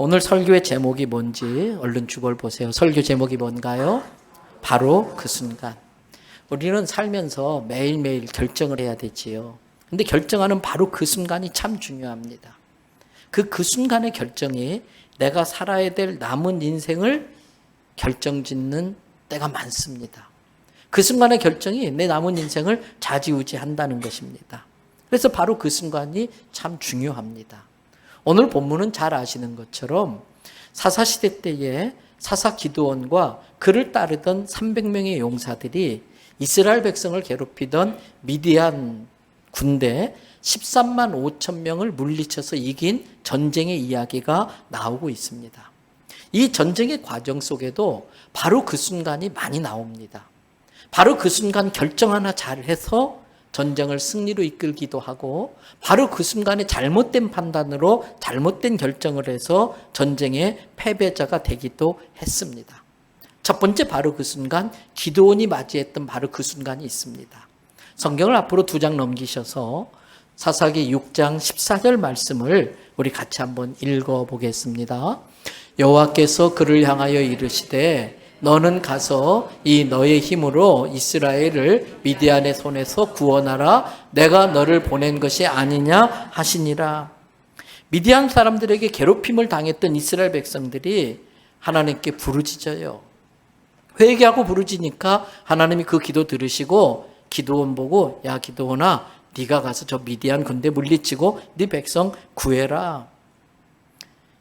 오늘 설교의 제목이 뭔지 얼른 주보를 보세요. 설교 제목이 뭔가요? 바로 그 순간. 우리는 살면서 매일매일 결정을 해야 되지요. 근데 결정하는 바로 그 순간이 참 중요합니다. 그 순간의 결정이 내가 살아야 될 남은 인생을 결정짓는 때가 많습니다. 그 순간의 결정이 내 남은 인생을 좌지우지한다는 것입니다. 그래서 바로 그 순간이 참 중요합니다. 오늘 본문은 잘 아시는 것처럼 사사시대 때에 사사 기드온과 그를 따르던 300명의 용사들이 이스라엘 백성을 괴롭히던 미디안 군대 13만 5천 명을 물리쳐서 이긴 전쟁의 이야기가 나오고 있습니다. 이 전쟁의 과정 속에도 바로 그 순간이 많이 나옵니다. 바로 그 순간 결정 하나 잘해서 전쟁을 승리로 이끌기도 하고 바로 그 순간에 잘못된 판단으로 잘못된 결정을 해서 전쟁의 패배자가 되기도 했습니다. 첫 번째 바로 그 순간 기드온이 맞이했던 바로 그 순간이 있습니다. 성경을 앞으로 2장 넘기셔서 사사기 6장 14절 말씀을 우리 같이 한번 읽어보겠습니다. 여호와께서 그를 향하여 이르시되 너는 가서 이 너의 힘으로 이스라엘을 미디안의 손에서 구원하라. 내가 너를 보낸 것이 아니냐 하시니라. 미디안 사람들에게 괴롭힘을 당했던 이스라엘 백성들이 하나님께 부르짖어요. 회개하고 부르짖으니까 하나님이 그 기도 들으시고 기드온 보고 야 기드온아 네가 가서 저 미디안 군대 물리치고 네 백성 구해라.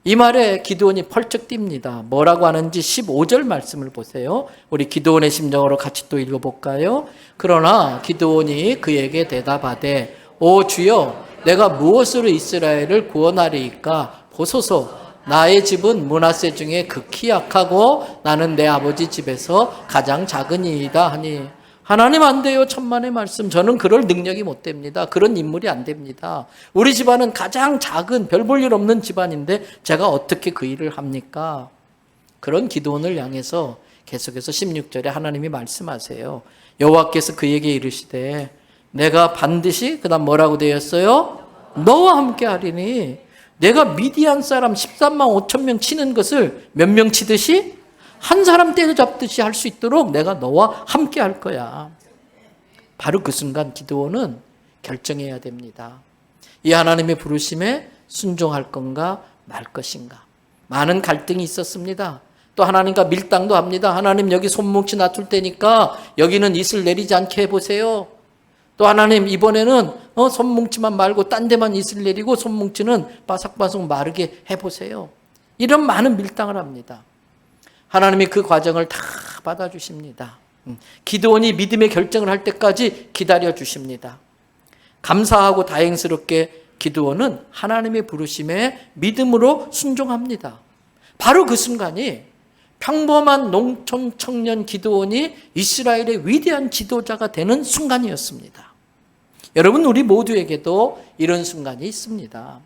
이 말에 기드온이 펄쩍 뜁니다. 뭐라고 하는지 15절 말씀을 보세요. 우리 기드온의 심정으로 같이 또 읽어볼까요? 그러나 기드온이 그에게 대답하되 오 주여 내가 무엇으로 이스라엘을 구원하리이까 보소서 나의 집은 므낫세 중에 극히 약하고 나는 내 아버지 집에서 가장 작으니이다 하니 하나님 안 돼요. 천만의 말씀. 저는 그럴 능력이 못 됩니다. 그런 인물이 안 됩니다. 우리 집안은 가장 작은 별 볼 일 없는 집안인데 제가 어떻게 그 일을 합니까? 그런 기드온을 향해서 계속해서 16절에 하나님이 말씀하세요. 여호와께서 그에게 이르시되 내가 반드시 그다음 뭐라고 되었어요? 너와 함께 하리니 내가 미디안 사람 13만 5천 명 치는 것을 몇 명 치듯이 한 사람 때려잡듯이 할 수 있도록 내가 너와 함께 할 거야. 바로 그 순간 기드온은 결정해야 됩니다. 이 하나님의 부르심에 순종할 건가 말 것인가. 많은 갈등이 있었습니다. 또 하나님과 밀당도 합니다. 하나님 여기 손뭉치 놔둘 테니까 여기는 이슬 내리지 않게 해보세요. 또 하나님 이번에는 손뭉치만 말고 딴 데만 이슬 내리고 손뭉치는 바삭바삭 마르게 해보세요. 이런 많은 밀당을 합니다. 하나님이 그 과정을 다 받아주십니다. 기드온이 믿음의 결정을 할 때까지 기다려주십니다. 감사하고 다행스럽게 기드온은 하나님의 부르심에 믿음으로 순종합니다. 바로 그 순간이 평범한 농촌 청년 기드온이 이스라엘의 위대한 지도자가 되는 순간이었습니다. 여러분 우리 모두에게도 이런 순간이 있습니다.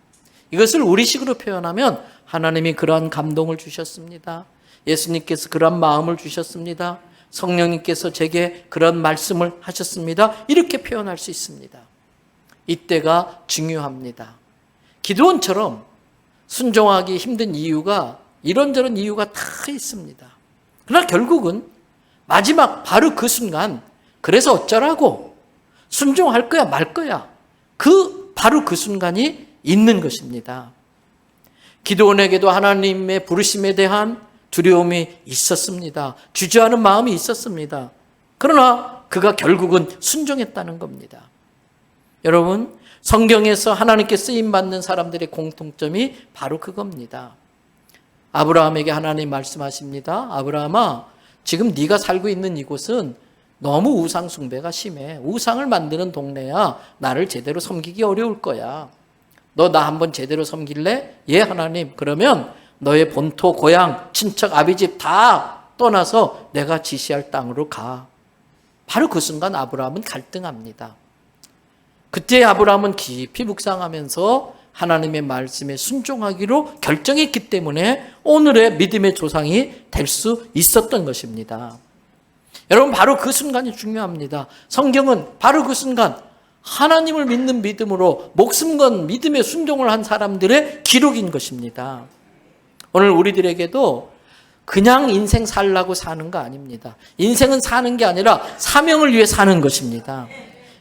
이것을 우리식으로 표현하면 하나님이 그러한 감동을 주셨습니다. 예수님께서 그런 마음을 주셨습니다. 성령님께서 제게 그런 말씀을 하셨습니다. 이렇게 표현할 수 있습니다. 이때가 중요합니다. 기드온처럼 순종하기 힘든 이유가 이런저런 이유가 다 있습니다. 그러나 결국은 마지막 바로 그 순간 그래서 어쩌라고 순종할 거야 말 거야 바로 그 순간이 있는 것입니다. 기드온에게도 하나님의 부르심에 대한 두려움이 있었습니다. 주저하는 마음이 있었습니다. 그러나 그가 결국은 순종했다는 겁니다. 여러분 성경에서 하나님께 쓰임받는 사람들의 공통점이 바로 그겁니다. 아브라함에게 하나님 말씀하십니다. 아브라함아 지금 네가 살고 있는 이곳은 너무 우상 숭배가 심해. 우상을 만드는 동네야. 나를 제대로 섬기기 어려울 거야. 너 나 한번 제대로 섬길래? 예 하나님. 그러면 너의 본토, 고향, 친척, 아비집 다 떠나서 내가 지시할 땅으로 가. 바로 그 순간 아브라함은 갈등합니다. 그때 아브라함은 깊이 묵상하면서 하나님의 말씀에 순종하기로 결정했기 때문에 오늘의 믿음의 조상이 될 수 있었던 것입니다. 여러분 바로 그 순간이 중요합니다. 성경은 바로 그 순간 하나님을 믿는 믿음으로 목숨 건 믿음의 순종을 한 사람들의 기록인 것입니다. 오늘 우리들에게도 그냥 인생 살라고 사는 거 아닙니다. 인생은 사는 게 아니라 사명을 위해 사는 것입니다.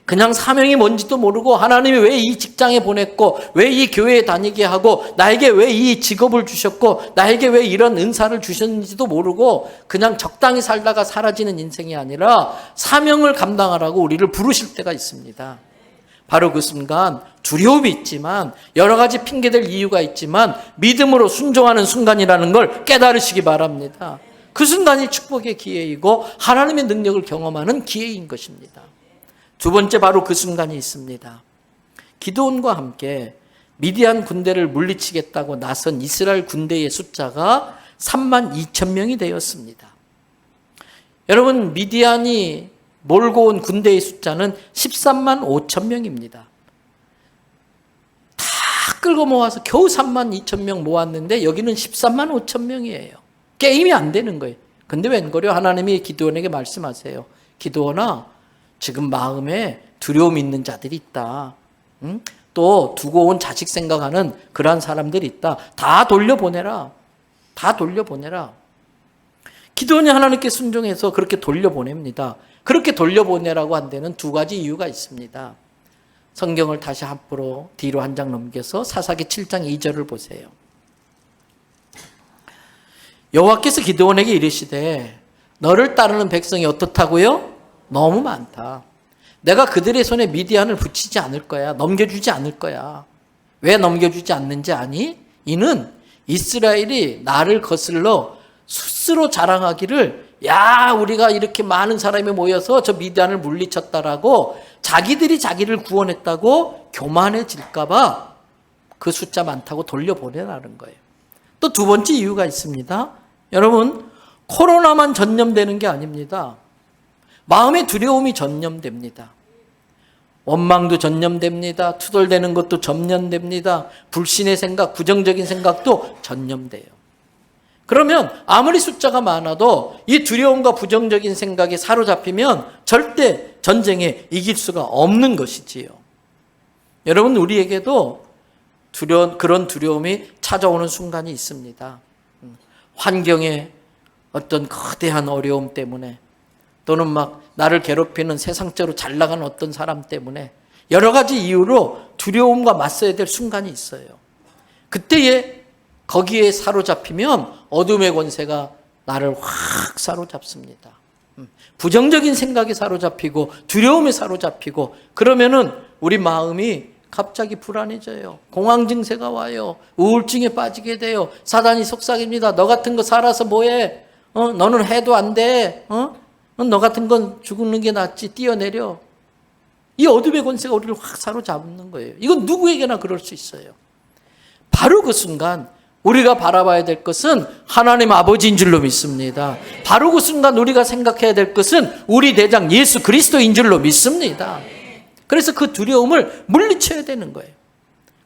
그냥 사명이 뭔지도 모르고 하나님이 왜 이 직장에 보냈고 왜 이 교회에 다니게 하고 나에게 왜 이 직업을 주셨고 나에게 왜 이런 은사를 주셨는지도 모르고 그냥 적당히 살다가 사라지는 인생이 아니라 사명을 감당하라고 우리를 부르실 때가 있습니다. 바로 그 순간 두려움이 있지만 여러 가지 핑계댈 이유가 있지만 믿음으로 순종하는 순간이라는 걸 깨달으시기 바랍니다. 그 순간이 축복의 기회이고 하나님의 능력을 경험하는 기회인 것입니다. 두 번째 바로 그 순간이 있습니다. 기드온과 함께 미디안 군대를 물리치겠다고 나선 이스라엘 군대의 숫자가 3만 2천 명이 되었습니다. 여러분, 미디안이 몰고 온 군대의 숫자는 13만 5천 명입니다. 다 끌고 모아서 겨우 3만 2천 명 모았는데 여기는 13만 5천 명이에요. 게임이 안 되는 거예요. 근데 웬걸요? 하나님이 기드온에게 말씀하세요. 기드온아, 지금 마음에 두려움이 있는 자들이 있다. 응? 또 두고 온 자식 생각하는 그러한 사람들이 있다. 다 돌려보내라. 다 돌려보내라. 기드온이 하나님께 순종해서 그렇게 돌려보냅니다. 그렇게 돌려보내라고 한 데는 두 가지 이유가 있습니다. 성경을 다시 앞으로 뒤로 한 장 넘겨서 사사기 7장 2절을 보세요. 여호와께서 기드온에게 이르시되 너를 따르는 백성이 어떻다고요? 너무 많다. 내가 그들의 손에 미디안을 붙이지 않을 거야. 넘겨주지 않을 거야. 왜 넘겨주지 않는지 아니? 이는 이스라엘이 나를 거슬러 스스로 자랑하기를 야, 우리가 이렇게 많은 사람이 모여서 저 미디안을 물리쳤다라고 자기들이 자기를 구원했다고 교만해질까 봐 그 숫자 많다고 돌려보내라는 거예요. 또 두 번째 이유가 있습니다. 여러분, 코로나만 전염되는 게 아닙니다. 마음의 두려움이 전염됩니다. 원망도 전염됩니다. 투덜대는 것도 전염됩니다. 불신의 생각, 부정적인 생각도 전염돼요. 그러면 아무리 숫자가 많아도 이 두려움과 부정적인 생각에 사로잡히면 절대 전쟁에 이길 수가 없는 것이지요. 여러분, 우리에게도 그런 두려움이 찾아오는 순간이 있습니다. 환경의 어떤 거대한 어려움 때문에 또는 막 나를 괴롭히는 세상적으로 잘 나가는 어떤 사람 때문에 여러 가지 이유로 두려움과 맞서야 될 순간이 있어요. 그때에 거기에 사로잡히면 어둠의 권세가 나를 확 사로잡습니다. 부정적인 생각에 사로잡히고 두려움에 사로잡히고 그러면은 우리 마음이 갑자기 불안해져요. 공황 증세가 와요. 우울증에 빠지게 돼요. 사단이 속삭입니다. 너 같은 거 살아서 뭐해? 너는 해도 안 돼. 너 같은 건 죽는 게 낫지. 뛰어내려. 이 어둠의 권세가 우리를 확 사로잡는 거예요. 이건 누구에게나 그럴 수 있어요. 바로 그 순간 우리가 바라봐야 될 것은 하나님 아버지인 줄로 믿습니다. 바로 그 순간 우리가 생각해야 될 것은 우리 대장 예수 그리스도인 줄로 믿습니다. 그래서 그 두려움을 물리쳐야 되는 거예요.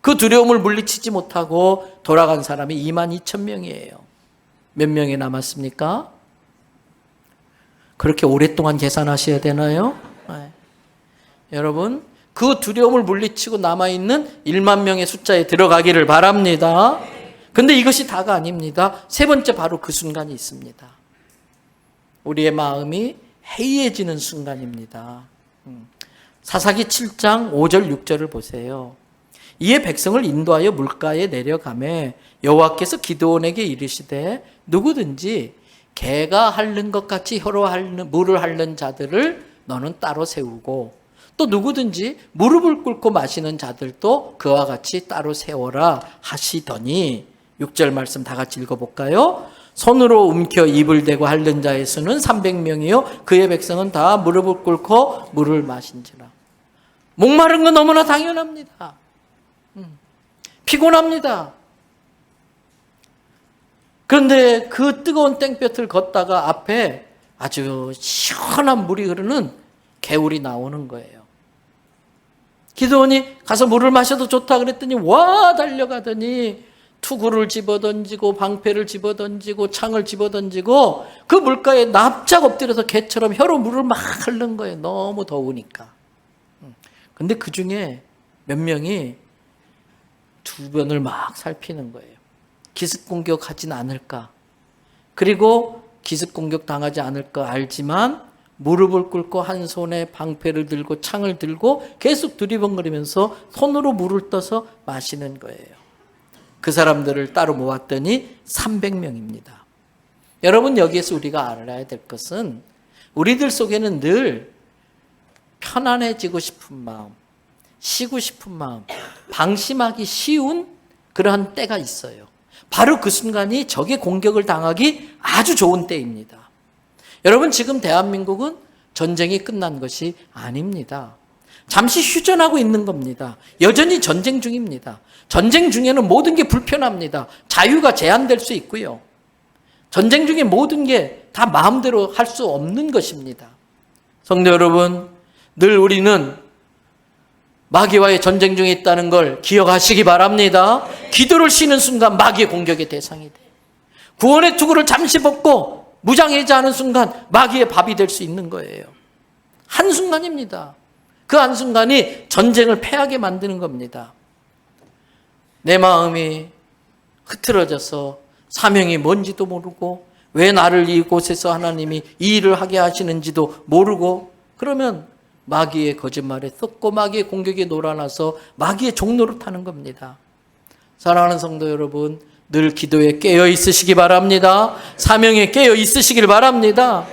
그 두려움을 물리치지 못하고 돌아간 사람이 2만 2천 명이에요. 몇 명이 남았습니까? 그렇게 오랫동안 계산하셔야 되나요? 네. 여러분, 그 두려움을 물리치고 남아있는 1만 명의 숫자에 들어가기를 바랍니다. 근데 이것이 다가 아닙니다. 세 번째 바로 그 순간이 있습니다. 우리의 마음이 해이해지는 순간입니다. 사사기 7장 5절 6절을 보세요. 이에 백성을 인도하여 물가에 내려가매 여호와께서 기드온에게 이르시되 누구든지 개가 핥는 것 같이 혀로 물을 핥는 자들을 너는 따로 세우고 또 누구든지 무릎을 꿇고 마시는 자들도 그와 같이 따로 세워라 하시더니 6절 말씀 다 같이 읽어볼까요? 손으로 움켜 입을 대고 핥는 자의 수는 300명이요 그의 백성은 다 무릎을 꿇고 물을 마신지라. 목마른 건 너무나 당연합니다. 피곤합니다. 그런데 그 뜨거운 땡볕을 걷다가 앞에 아주 시원한 물이 흐르는 개울이 나오는 거예요. 기드온이 가서 물을 마셔도 좋다 그랬더니 와 달려가더니 투구를 집어던지고 방패를 집어던지고 창을 집어던지고 그 물가에 납작 엎드려서 개처럼 혀로 물을 막 핥는 거예요. 너무 더우니까. 근데 그 중에 몇 명이 주변을 막 살피는 거예요. 기습 공격하진 않을까? 그리고 기습 공격 당하지 않을 거 알지만 무릎을 꿇고 한 손에 방패를 들고 창을 들고 계속 두리번거리면서 손으로 물을 떠서 마시는 거예요. 그 사람들을 따로 모았더니 300명입니다. 여러분, 여기에서 우리가 알아야 될 것은 우리들 속에는 늘 편안해지고 싶은 마음, 쉬고 싶은 마음, 방심하기 쉬운 그러한 때가 있어요. 바로 그 순간이 적의 공격을 당하기 아주 좋은 때입니다. 여러분, 지금 대한민국은 전쟁이 끝난 것이 아닙니다. 잠시 휴전하고 있는 겁니다. 여전히 전쟁 중입니다. 전쟁 중에는 모든 게 불편합니다. 자유가 제한될 수 있고요. 전쟁 중에 모든 게 다 마음대로 할 수 없는 것입니다. 성도 여러분, 늘 우리는 마귀와의 전쟁 중에 있다는 걸 기억하시기 바랍니다. 기도를 쉬는 순간 마귀의 공격의 대상이 돼요. 구원의 투구를 잠시 벗고 무장해제하는 순간 마귀의 밥이 될 수 있는 거예요. 한순간입니다. 그 한순간이 전쟁을 패하게 만드는 겁니다. 내 마음이 흐트러져서 사명이 뭔지도 모르고 왜 나를 이곳에서 하나님이 이 일을 하게 하시는지도 모르고 그러면 마귀의 거짓말에 썩고 마귀의 공격에 놀아나서 마귀의 종로를 타는 겁니다. 사랑하는 성도 여러분, 늘 기도에 깨어 있으시기 바랍니다. 사명에 깨어 있으시길 바랍니다.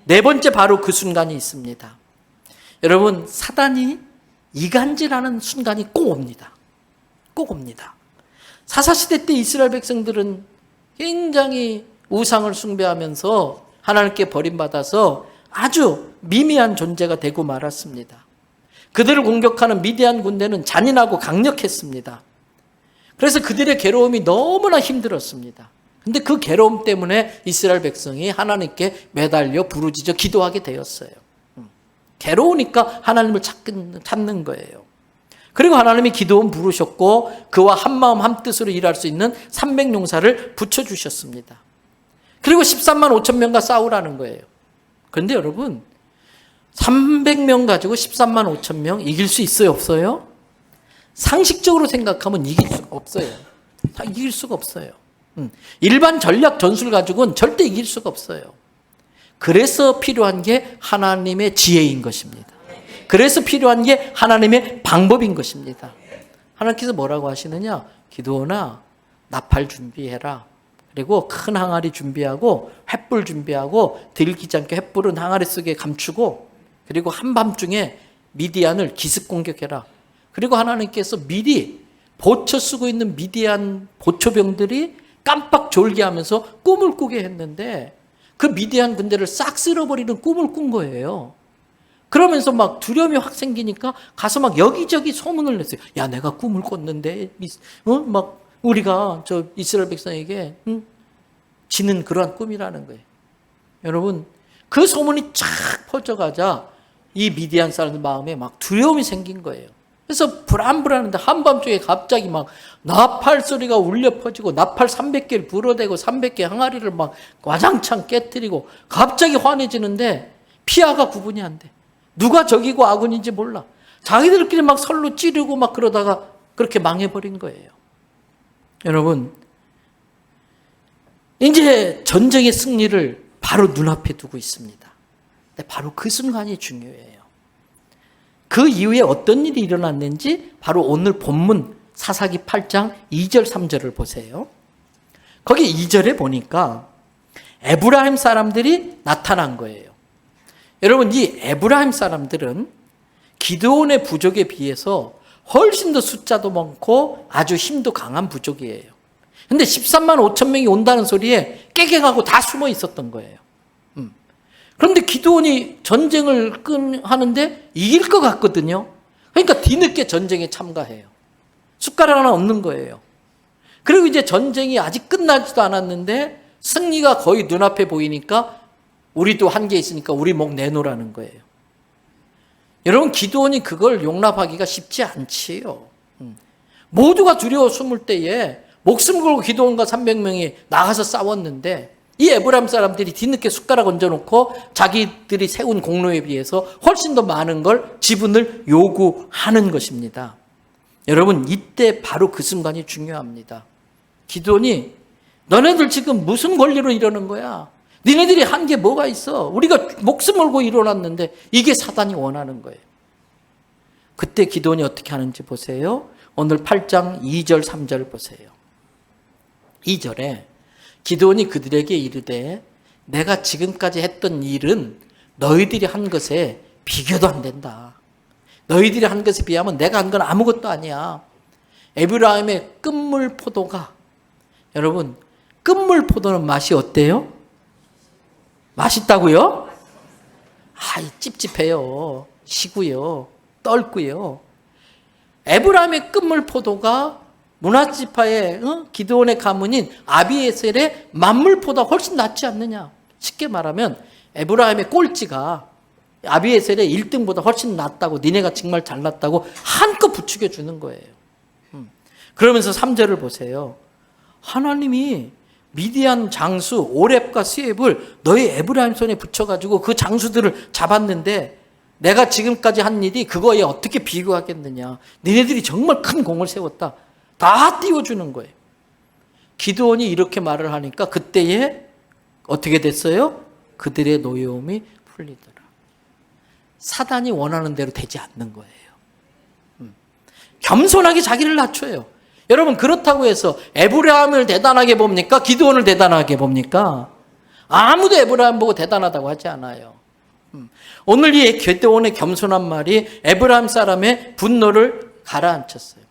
네 번째, 바로 그 순간이 있습니다. 여러분, 사단이 이간질하는 순간이 꼭 옵니다. 꼭 옵니다. 사사시대 때 이스라엘 백성들은 굉장히 우상을 숭배하면서 하나님께 버림받아서 아주 미미한 존재가 되고 말았습니다. 그들을 공격하는 미디안 군대는 잔인하고 강력했습니다. 그래서 그들의 괴로움이 너무나 힘들었습니다. 근데 그 괴로움 때문에 이스라엘 백성이 하나님께 매달려 부르짖어 기도하게 되었어요. 괴로우니까 하나님을 찾는 거예요. 그리고 하나님이 기도원 부르셨고 그와 한마음 한뜻으로 일할 수 있는 300용사를 붙여주셨습니다. 그리고 13만 5천 명과 싸우라는 거예요. 그런데 여러분, 300명 가지고 13만 5천 명 이길 수 있어요, 없어요? 상식적으로 생각하면 이길 수가 없어요. 다 이길 수가 없어요. 일반 전략 전술 가지고는 절대 이길 수가 없어요. 그래서 필요한 게 하나님의 지혜인 것입니다. 그래서 필요한 게 하나님의 방법인 것입니다. 하나님께서 뭐라고 하시느냐? 기도원아, 나팔 준비해라. 그리고 큰 항아리 준비하고 횃불 준비하고 들키지 않게 횃불은 항아리 속에 감추고 그리고 한밤중에 미디안을 기습 공격해라. 그리고 하나님께서 미리 보초 쓰고 있는 미디안 보초병들이 깜빡 졸게 하면서 꿈을 꾸게 했는데 그 미디안 군대를 싹 쓸어버리는 꿈을 꾼 거예요. 그러면서 막 두려움이 확 생기니까 가서 막 여기저기 소문을 냈어요. 야, 내가 꿈을 꿨는데, 막 우리가 저 이스라엘 백성에게 지는 그러한 꿈이라는 거예요. 여러분, 그 소문이 쫙 퍼져가자 이 미디안 사람들 마음에 막 두려움이 생긴 거예요. 그래서 불안불안한데 한밤중에 갑자기 막 나팔 소리가 울려 퍼지고 나팔 300개를 불어대고 300개 항아리를 막 와장창 깨뜨리고 갑자기 환해지는데 피아가 구분이 안 돼. 누가 적이고 아군인지 몰라. 자기들끼리 막 설로 찌르고 막 그러다가 그렇게 망해버린 거예요. 여러분, 이제 전쟁의 승리를 바로 눈앞에 두고 있습니다. 근데 바로 그 순간이 중요해요. 그 이후에 어떤 일이 일어났는지 바로 오늘 본문 사사기 8장 2절 3절을 보세요. 거기 2절에 보니까 에브라임 사람들이 나타난 거예요. 여러분, 이 에브라임 사람들은 기드온의 부족에 비해서 훨씬 더 숫자도 많고 아주 힘도 강한 부족이에요. 근데 13만 5천 명이 온다는 소리에 깨갱하고 다 숨어 있었던 거예요. 그런데 기드온이 전쟁을 하는데 이길 것 같거든요. 그러니까 뒤늦게 전쟁에 참가해요. 숟가락 하나 없는 거예요. 그리고 이제 전쟁이 아직 끝나지도 않았는데 승리가 거의 눈앞에 보이니까 우리도 한계 있으니까 우리 목 내놓으라는 거예요. 여러분, 기드온이 그걸 용납하기가 쉽지 않지요. 모두가 두려워 숨을 때에 목숨 걸고 기드온과 300명이 나가서 싸웠는데 이 에브라임 사람들이 뒤늦게 숟가락 얹어놓고 자기들이 세운 공로에 비해서 훨씬 더 많은 걸 지분을 요구하는 것입니다. 여러분, 이때 바로 그 순간이 중요합니다. 기드온이 너네들 지금 무슨 권리로 이러는 거야? 니네들이 한 게 뭐가 있어? 우리가 목숨 걸고 일어났는데 이게 사단이 원하는 거예요. 그때 기드온이 어떻게 하는지 보세요. 오늘 8장 2절 3절 보세요. 2절에 기드온이 그들에게 이르되 내가 지금까지 했던 일은 너희들이 한 것에 비교도 안 된다. 너희들이 한 것에 비하면 내가 한 건 아무것도 아니야. 에브라임의 끝물 포도가, 여러분 끝물 포도는 맛이 어때요? 맛있다고요? 찝찝해요. 시고요. 떫고요. 에브라임의 끝물 포도가 므낫지파의 기드온의 가문인 아비에셀의 만물 포도가 훨씬 낫지 않느냐. 쉽게 말하면 에브라임의 꼴찌가 아비에셀의 1등보다 훨씬 낫다고, 니네가 정말 잘났다고 한껏 부추겨 주는 거예요. 그러면서 3절을 보세요. 하나님이 미디안 장수 오렙과 스웹을 너희 에브라임 손에 붙여가지고 그 장수들을 잡았는데 내가 지금까지 한 일이 그거에 어떻게 비교하겠느냐. 니네들이 정말 큰 공을 세웠다. 다 띄워주는 거예요. 기드온이 이렇게 말을 하니까 그때에 어떻게 됐어요? 그들의 노여움이 풀리더라. 사단이 원하는 대로 되지 않는 거예요. 겸손하게 자기를 낮춰요. 여러분 그렇다고 해서 에브라임을 대단하게 봅니까? 기드온을 대단하게 봅니까? 아무도 에브라임 보고 대단하다고 하지 않아요. 오늘 이 기드온의 겸손한 말이 에브라임 사람의 분노를 가라앉혔어요.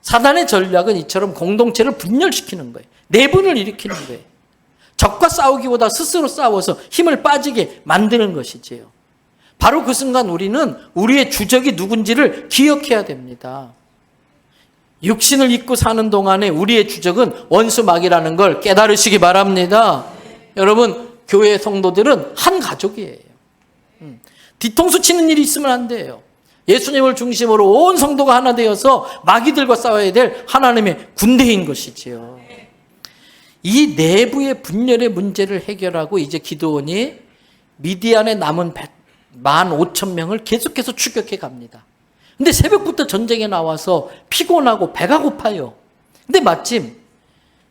사단의 전략은 이처럼 공동체를 분열시키는 거예요. 내분을 일으키는 거예요. 적과 싸우기보다 스스로 싸워서 힘을 빠지게 만드는 것이지요. 바로 그 순간 우리는 우리의 주적이 누군지를 기억해야 됩니다. 육신을 입고 사는 동안에 우리의 주적은 원수막이라는 걸 깨달으시기 바랍니다. 여러분 교회 성도들은 한 가족이에요. 뒤통수 치는 일이 있으면 안 돼요. 예수님을 중심으로 온 성도가 하나 되어서 마귀들과 싸워야 될 하나님의 군대인 것이지요. 이 내부의 분열의 문제를 해결하고 이제 기드온이 미디안에 남은 15,000명을 계속해서 추격해 갑니다. 근데 새벽부터 전쟁에 나와서 피곤하고 배가 고파요. 근데 마침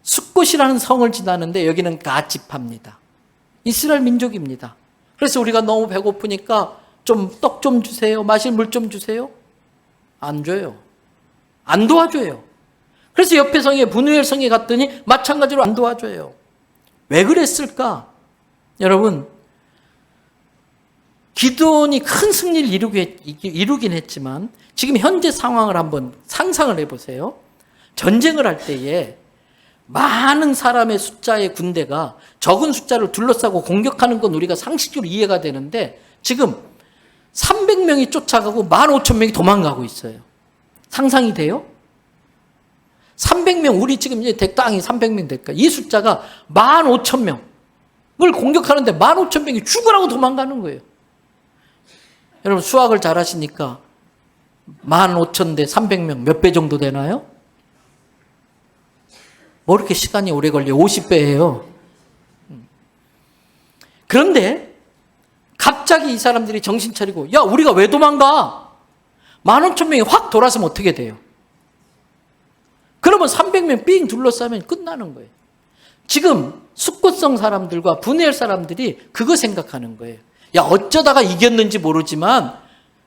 숫곳이라는 성을 지나는데 여기는 갓지파입니다. 이스라엘 민족입니다. 그래서 우리가 너무 배고프니까 좀 떡 좀 주세요. 마실 물 좀 주세요. 안 줘요. 안 도와줘요. 그래서 옆에 성에 브누엘 성에 갔더니 마찬가지로 안 도와줘요. 왜 그랬을까? 여러분 기드온이 큰 승리를 이루긴 했지만 지금 현재 상황을 한번 상상을 해보세요. 전쟁을 할 때에 많은 사람의 숫자의 군대가 적은 숫자를 둘러싸고 공격하는 건 우리가 상식적으로 이해가 되는데 지금 300명이 쫓아가고 15,000명이 도망가고 있어요. 상상이 돼요? 300명, 우리 지금 이제 땅이 300명 될까? 이 숫자가 15,000명을 공격하는데 15,000명이 죽으라고 도망가는 거예요. 여러분 수학을 잘 하시니까 15,000대 300명 몇 배 정도 되나요? 뭐 이렇게 시간이 오래 걸려? 50배예요. 그런데 갑자기 이 사람들이 정신 차리고 야 우리가 왜 도망가? 15,000명이 확 돌아서면 어떻게 돼요? 그러면 300명 삥 둘러싸면 끝나는 거예요. 지금 숫곳성 사람들과 브누엘 사람들이 그거 생각하는 거예요. 야 어쩌다가 이겼는지 모르지만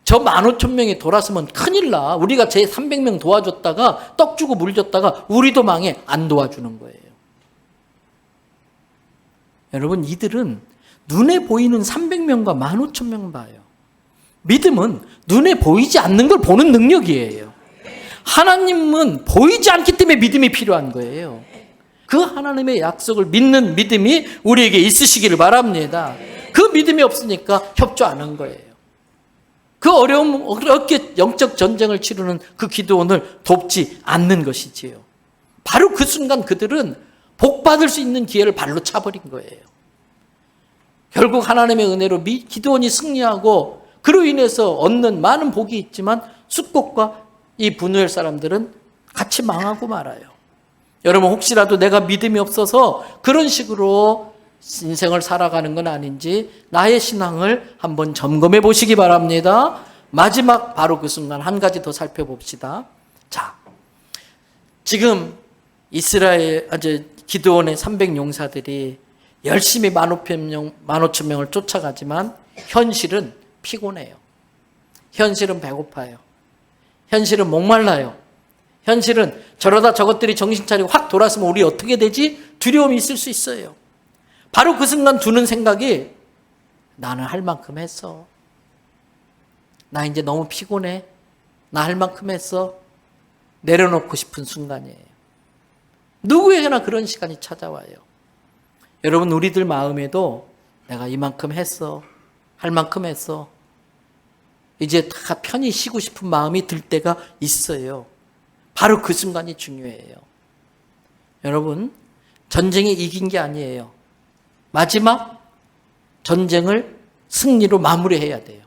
저 15,000명이 돌아서면 큰일 나. 우리가 제 300명 도와줬다가 떡 주고 물 줬다가 우리도 망해. 안 도와주는 거예요. 여러분 이들은 눈에 보이는 300명과 15,000명 봐요. 믿음은 눈에 보이지 않는 걸 보는 능력이에요. 하나님은 보이지 않기 때문에 믿음이 필요한 거예요. 그 하나님의 약속을 믿는 믿음이 우리에게 있으시기를 바랍니다. 그 믿음이 없으니까 협조 안 한 거예요. 그 어렵게 영적 전쟁을 치르는 그 기드온을 돕지 않는 것이지요. 바로 그 순간 그들은 복 받을 수 있는 기회를 발로 차버린 거예요. 결국 하나님의 은혜로 기드온이 승리하고 그로 인해서 얻는 많은 복이 있지만 숫곳과 이 브누엘 사람들은 같이 망하고 말아요. 여러분 혹시라도 내가 믿음이 없어서 그런 식으로 인생을 살아가는 건 아닌지 나의 신앙을 한번 점검해 보시기 바랍니다. 마지막 바로 그 순간 한 가지 더 살펴봅시다. 자, 지금 기드온의 300용사들이 열심히 15,000명을 쫓아가지만 현실은 피곤해요. 현실은 배고파요. 현실은 목말라요. 현실은 저러다 저것들이 정신 차리고 확 돌아서면 우리 어떻게 되지? 두려움이 있을 수 있어요. 바로 그 순간 드는 생각이 나는 할 만큼 했어. 나 이제 너무 피곤해. 나 할 만큼 했어. 내려놓고 싶은 순간이에요. 누구에게나 그런 시간이 찾아와요. 여러분, 우리들 마음에도 내가 이만큼 했어. 할 만큼 했어. 이제 다 편히 쉬고 싶은 마음이 들 때가 있어요. 바로 그 순간이 중요해요. 여러분, 전쟁에 이긴 게 아니에요. 마지막 전쟁을 승리로 마무리해야 돼요.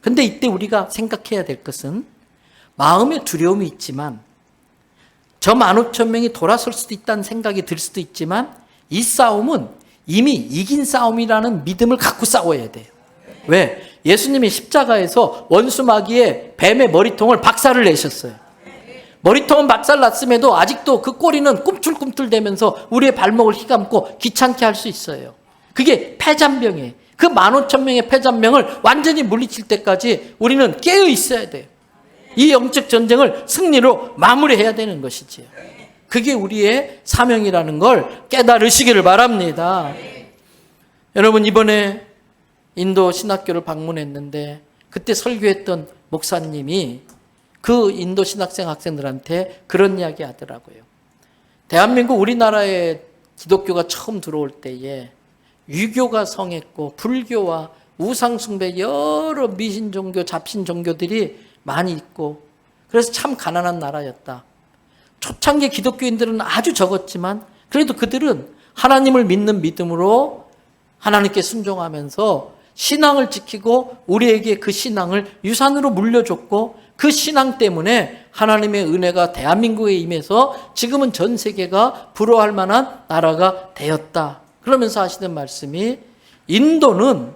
근데 이때 우리가 생각해야 될 것은 마음의 두려움이 있지만 저 15,000명이 돌아설 수도 있다는 생각이 들 수도 있지만 이 싸움은 이미 이긴 싸움이라는 믿음을 갖고 싸워야 돼요. 왜? 예수님이 십자가에서 원수 마귀의 뱀의 머리통을 박살을 내셨어요. 머리통은 박살났음에도 아직도 그 꼬리는 꿈틀꿈틀대면서 우리의 발목을 휘감고 귀찮게 할 수 있어요. 그게 패잔병이에요. 그 15,000명의 패잔병을 완전히 물리칠 때까지 우리는 깨어 있어야 돼요. 이 영적 전쟁을 승리로 마무리해야 되는 것이지요. 그게 우리의 사명이라는 걸 깨달으시기를 바랍니다. 여러분, 이번에 인도 신학교를 방문했는데 그때 설교했던 목사님이 그 인도 신학생 학생들한테 그런 이야기 하더라고요. 대한민국 우리나라에 기독교가 처음 들어올 때에 유교가 성했고 불교와 우상숭배 여러 미신 종교, 잡신 종교들이 많이 있고 그래서 참 가난한 나라였다. 초창기 기독교인들은 아주 적었지만 그래도 그들은 하나님을 믿는 믿음으로 하나님께 순종하면서 신앙을 지키고 우리에게 그 신앙을 유산으로 물려줬고 그 신앙 때문에 하나님의 은혜가 대한민국에 임해서 지금은 전 세계가 부러워할 만한 나라가 되었다. 그러면서 하시는 말씀이 인도는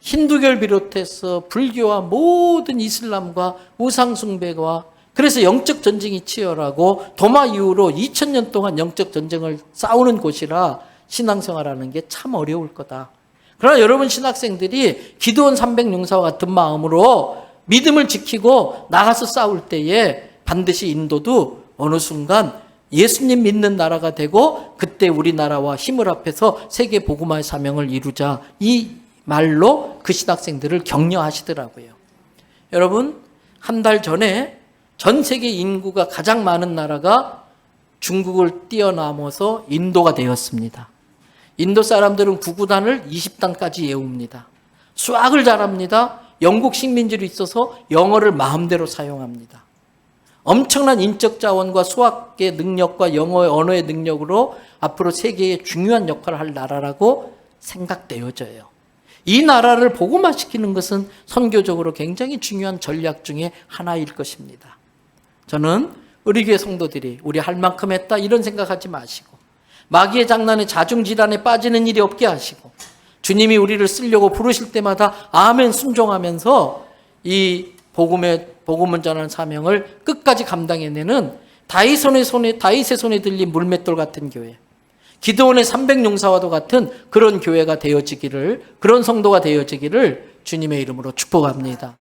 힌두교를 비롯해서 불교와 모든 이슬람과 우상숭배와 그래서 영적 전쟁이 치열하고 도마 이후로 2000년 동안 영적 전쟁을 싸우는 곳이라 신앙생활하는 게 참 어려울 거다. 그러나 여러분 신학생들이 기드온 300용사와 같은 마음으로 믿음을 지키고 나가서 싸울 때에 반드시 인도도 어느 순간 예수님 믿는 나라가 되고 그때 우리나라와 힘을 합해서 세계 복음화의 사명을 이루자 이 말로 그 신학생들을 격려하시더라고요. 여러분, 한 달 전에 전 세계 인구가 가장 많은 나라가 중국을 뛰어넘어서 인도가 되었습니다. 인도 사람들은 구구단을 20단까지 외웁니다. 수학을 잘합니다. 영국 식민지로 있어서 영어를 마음대로 사용합니다. 엄청난 인적 자원과 수학의 능력과 영어의 언어의 능력으로 앞으로 세계에 중요한 역할을 할 나라라고 생각되어져요. 이 나라를 복음화시키는 것은 선교적으로 굉장히 중요한 전략 중에 하나일 것입니다. 저는 우리 교회 성도들이 우리 할 만큼 했다 이런 생각하지 마시고 마귀의 장난에 자중질환에 빠지는 일이 없게 하시고 주님이 우리를 쓰려고 부르실 때마다 아멘 순종하면서 이 복음을 전하는 사명을 끝까지 감당해내는 다윗의 손에 들린 물맷돌 같은 교회, 기드온의 300용사와도 같은 그런 교회가 되어지기를, 그런 성도가 되어지기를 주님의 이름으로 축복합니다.